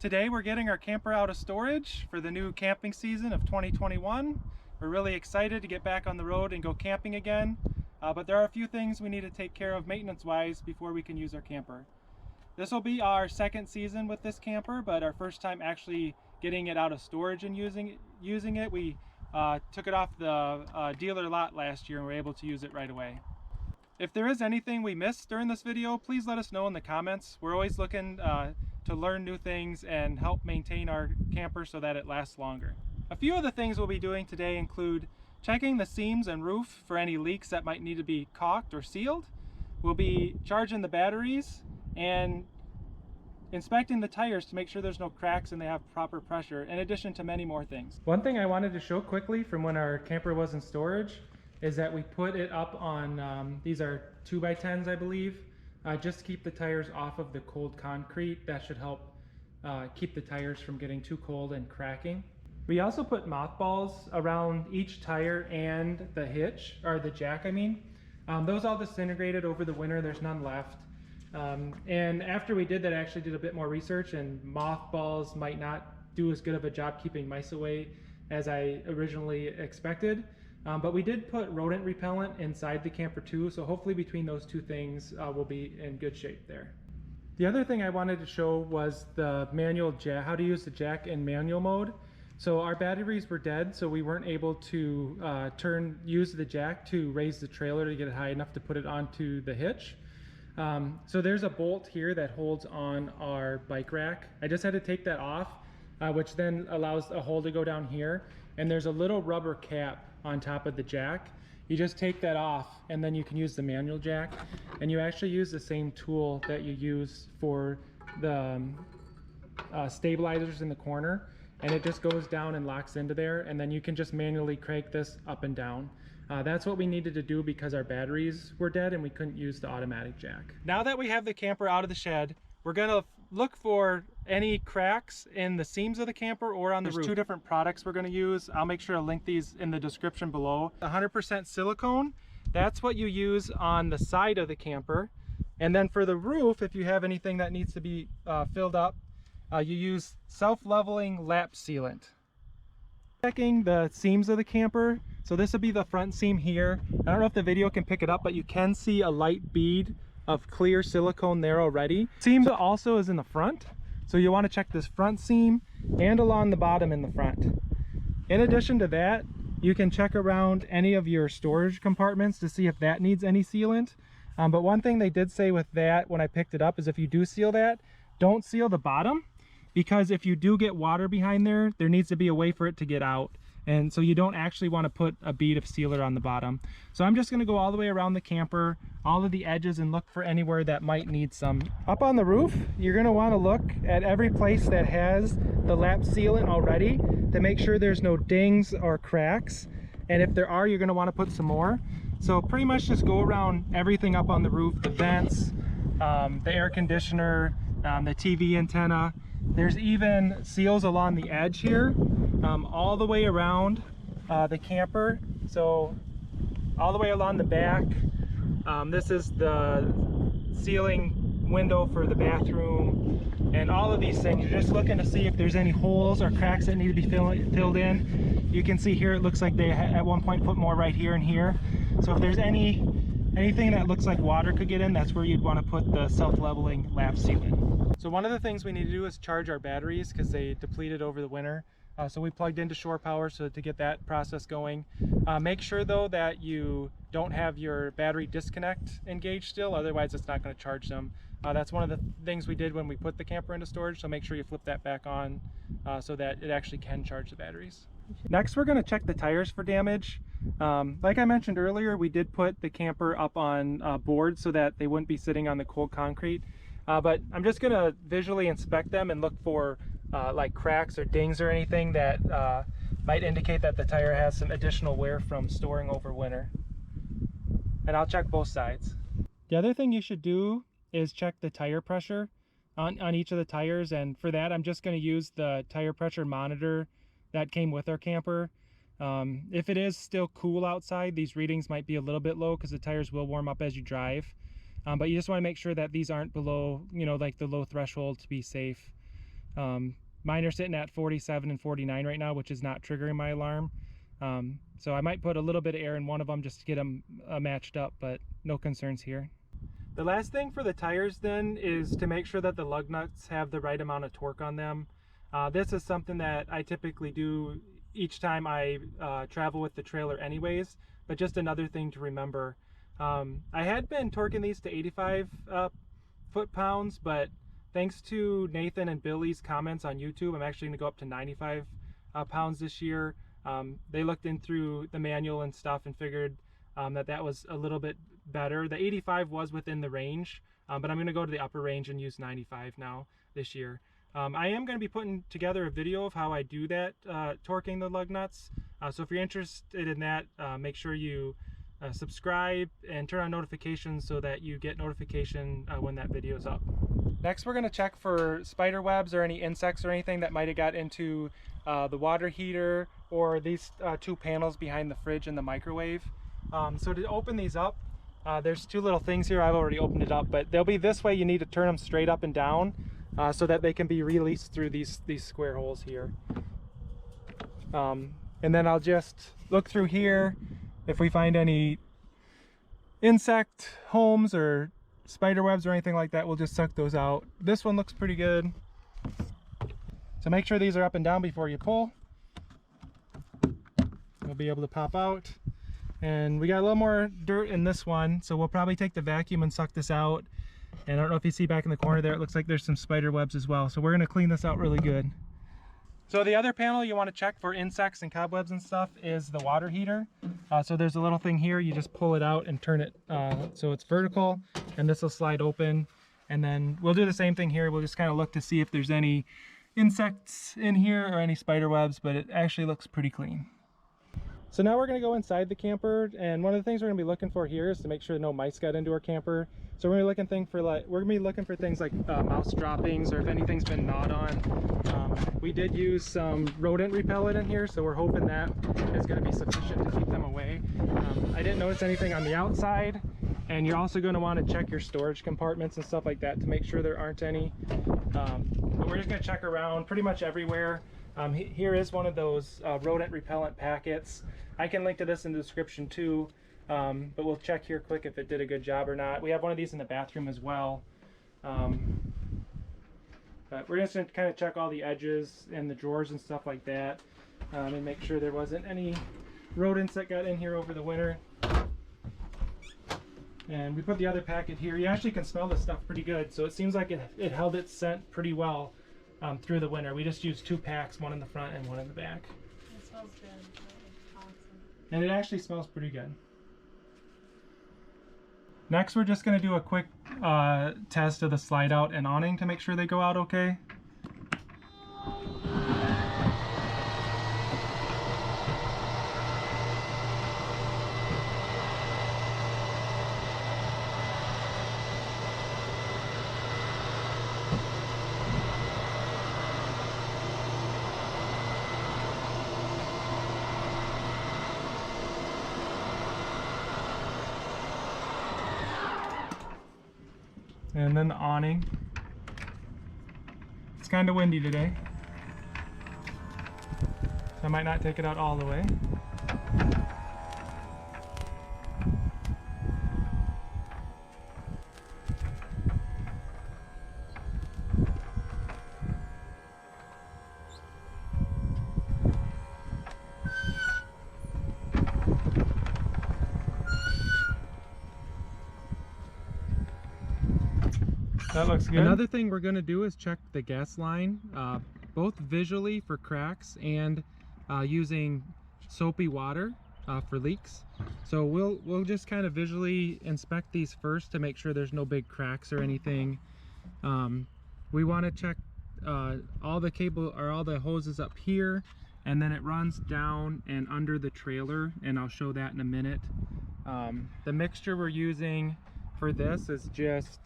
Today we're getting our camper out of storage for the new camping season of 2021. We're really excited to get back on the road and go camping again, but there are a few things we need to take care of maintenance-wise before we can use our camper. This will be our second season with this camper, but our first time actually getting it out of storage and using it. We took it off the dealer lot last year and were able to use it right away. If there is anything we missed during this video, please let us know in the comments. We're always looking to learn new things and help maintain our camper so that it lasts longer. A few of the things we'll be doing today include checking the seams and roof for any leaks that might need to be caulked or sealed. We'll be charging the batteries and inspecting the tires to make sure there's no cracks and they have proper pressure, in addition to many more things. One thing I wanted to show quickly from when our camper was in storage is that we put it up on, these are 2x10s I believe, just to keep the tires off of the cold concrete. That should help keep the tires from getting too cold and cracking. We also put mothballs around each tire and the hitch, or the jack I mean. Those all disintegrated over the winter, there's none left. And after we did that, I actually did a bit more research, and mothballs might not do as good of a job keeping mice away as I originally expected. But we did put rodent repellent inside the camper too, so hopefully between those two things we'll be in good shape there. The other thing I wanted to show was the manual jack, how to use the jack in manual mode. So our batteries were dead, so we weren't able to use the jack to raise the trailer to get it high enough to put it onto the hitch. So there's a bolt here that holds on our bike rack. I just had to take that off, which then allows a hole to go down here. And there's a little rubber cap on top of the jack. You just take that off and then you can use the manual jack, and you actually use the same tool that you use for the stabilizers in the corner, and it just goes down and locks into there, and then you can just manually crank this up and down. That's what we needed to do because our batteries were dead and we couldn't use the automatic jack. Now that we have the camper out of the shed, we're gonna look for any cracks in the seams of the camper or on the roof. There's two different products we're gonna use. I'll make sure to link these in the description below. 100% silicone, that's what you use on the side of the camper. And then for the roof, if you have anything that needs to be filled up, you use self-leveling lap sealant. Checking the seams of the camper, so this would be the front seam here. I don't know if the video can pick it up, but you can see a light bead of clear silicone there already. Seam also is in the front, so you want to check this front seam and along the bottom in the front. In addition to that, you can check around any of your storage compartments to see if that needs any sealant. But one thing they did say with that when I picked it up is if you do seal that, don't seal the bottom, because if you do get water behind there, there needs to be a way for it to get out. And so you don't actually want to put a bead of sealer on the bottom. So I'm just going to go all the way around the camper, all of the edges, and look for anywhere that might need some. Up on the roof, you're going to want to look at every place that has the lap sealant already to make sure there's no dings or cracks. And if there are, you're going to want to put some more. So pretty much just go around everything up on the roof, the vents, the air conditioner, the TV antenna. There's even seals along the edge here, all the way around the camper. So all the way along the back. This is the ceiling window for the bathroom, and all of these things. You're just looking to see if there's any holes or cracks that need to be filled in. You can see here it looks like they at one point put more right here and here. So if there's anything that looks like water could get in, that's where you'd want to put the self-leveling lap sealant. So one of the things we need to do is charge our batteries because they depleted over the winter. So we plugged into shore power to get that process going. Make sure though that you don't have your battery disconnect engaged still, otherwise it's not going to charge them. That's one of the things we did when we put the camper into storage, so make sure you flip that back on so that it actually can charge the batteries. Next, we're going to check the tires for damage. Like I mentioned earlier, we did put the camper up on boards so that they wouldn't be sitting on the cold concrete. But I'm just going to visually inspect them and look for like cracks or dings or anything that might indicate that the tire has some additional wear from storing over winter. And I'll check both sides. The other thing you should do is check the tire pressure on each of the tires, and for that I'm just going to use the tire pressure monitor that came with our camper. If it is still cool outside, these readings might be a little bit low because the tires will warm up as you drive. But you just want to make sure that these aren't below, like the low threshold to be safe. Mine are sitting at 47 and 49 right now, which is not triggering my alarm. So I might put a little bit of air in one of them just to get them matched up, but no concerns here. The last thing for the tires then is to make sure that the lug nuts have the right amount of torque on them. This is something that I typically do each time I travel with the trailer anyways, but just another thing to remember. I had been torquing these to 85 foot-pounds, but thanks to Nathan and Billy's comments on YouTube, I'm actually going to go up to 95 pounds this year. They looked in through the manual and stuff and figured that was a little bit better. The 85 was within the range, but I'm going to go to the upper range and use 95 now this year. I am going to be putting together a video of how I do that, torquing the lug nuts. So if you're interested in that, make sure you subscribe and turn on notifications so that you get notification when that video is up. Next, we're going to check for spider webs or any insects or anything that might have got into the water heater or these two panels behind the fridge and the microwave. So to open these up, there's two little things here. I've already opened it up, but they'll be this way. You need to turn them straight up and down so that they can be released through these square holes here. And then I'll just look through here. If we find any insect homes or spider webs or anything like that, we'll just suck those out. This one looks pretty good. So make sure these are up and down before you pull. They'll be able to pop out. And we got a little more dirt in this one, so we'll probably take the vacuum and suck this out. And I don't know if you see back in the corner there, it looks like there's some spider webs as well. So we're gonna clean this out really good. So the other panel you want to check for insects and cobwebs and stuff is the water heater. So there's a little thing here, you just pull it out and turn it so it's vertical, and this will slide open. And then we'll do the same thing here. We'll just kind of look to see if there's any insects in here or any spider webs, but it actually looks pretty clean. So now we're going to go inside the camper, and one of the things we're going to be looking for here is to make sure no mice got into our camper. So we're going to be looking for things like mouse droppings or if anything's been gnawed on. We did use some rodent repellent in here, so we're hoping that is going to be sufficient to keep them away. I didn't notice anything on the outside, and you're also going to want to check your storage compartments and stuff like that to make sure there aren't any. But we're just going to check around pretty much everywhere. Here is one of those rodent repellent packets. I can link to this in the description too, but we'll check here quick if it did a good job or not. We have one of these in the bathroom as well. But we're just going to kind of check all the edges and the drawers and stuff like that, and make sure there wasn't any rodents that got in here over the winter. And we put the other packet here. You actually can smell this stuff pretty good, so it seems like it held its scent pretty well through the winter. We just used 2 packs, one in the front and one in the back. It smells good. Awesome. And it actually smells pretty good. Next, we're just going to do a quick test of the slide out and awning to make sure they go out okay. And then the awning. It's kind of windy today, so I might not take it out all the way. That looks good. Another thing we're going to do is check the gas line, both visually for cracks and using soapy water for leaks. So we'll just kind of visually inspect these first to make sure there's no big cracks or anything. We want to check all the cable or all the hoses up here, and then it runs down and under the trailer, and I'll show that in a minute. The mixture we're using for this is just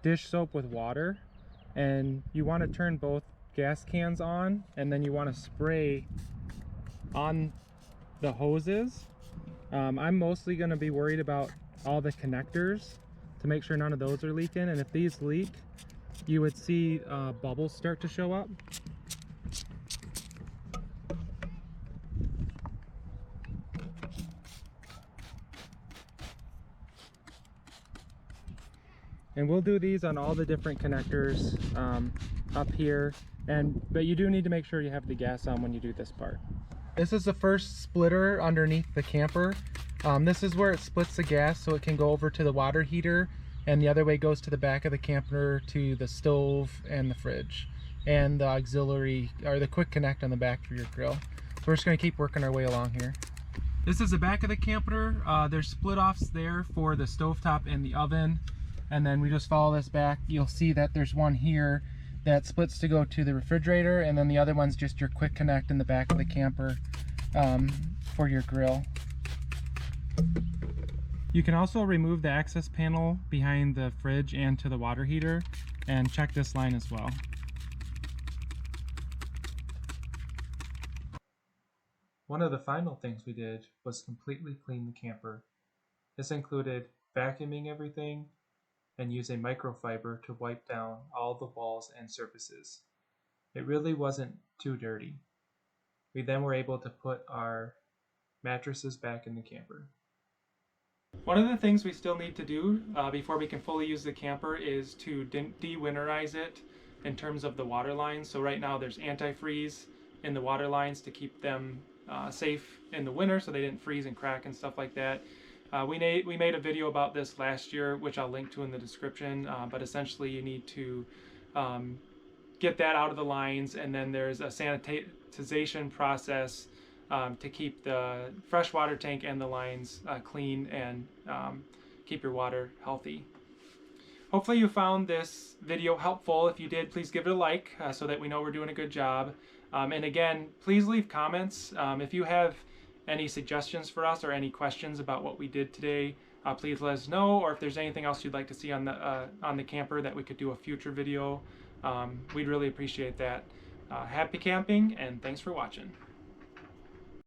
dish soap with water, and you want to turn both gas cans on, and then you want to spray on the hoses. I'm mostly going to be worried about all the connectors to make sure none of those are leaking, and if these leak, you would see bubbles start to show up. And we'll do these on all the different connectors up here, but you do need to make sure you have the gas on when you do this part. This is the first splitter underneath the camper. This is where it splits the gas so it can go over to the water heater, and the other way goes to the back of the camper to the stove and the fridge, and the auxiliary or the quick connect on the back for your grill. So we're just going to keep working our way along here. This is the back of the camper. There's split offs there for the stovetop and the oven. And then we just follow this back. You'll see that there's one here that splits to go to the refrigerator, and then the other one's just your quick connect in the back of the camper for your grill. You can also remove the access panel behind the fridge and to the water heater, and check this line as well. One of the final things we did was completely clean the camper. This included vacuuming everything and use a microfiber to wipe down all the walls and surfaces. It really wasn't too dirty. We then were able to put our mattresses back in the camper. One of the things we still need to do before we can fully use the camper is to de-winterize it in terms of the water lines. So right now there's antifreeze in the water lines to keep them safe in the winter so they didn't freeze and crack and stuff like that. We made a video about this last year, which I'll link to in the description, but essentially you need to get that out of the lines, and then there's a sanitization process to keep the freshwater tank and the lines clean and keep your water healthy. Hopefully you found this video helpful. If you did, please give it a like so that we know we're doing a good job. And again, please leave comments. If you have any suggestions for us or any questions about what we did today, please let us know. Or if there's anything else you'd like to see on the camper that we could do a future video, we'd really appreciate that. Happy camping, and thanks for watching.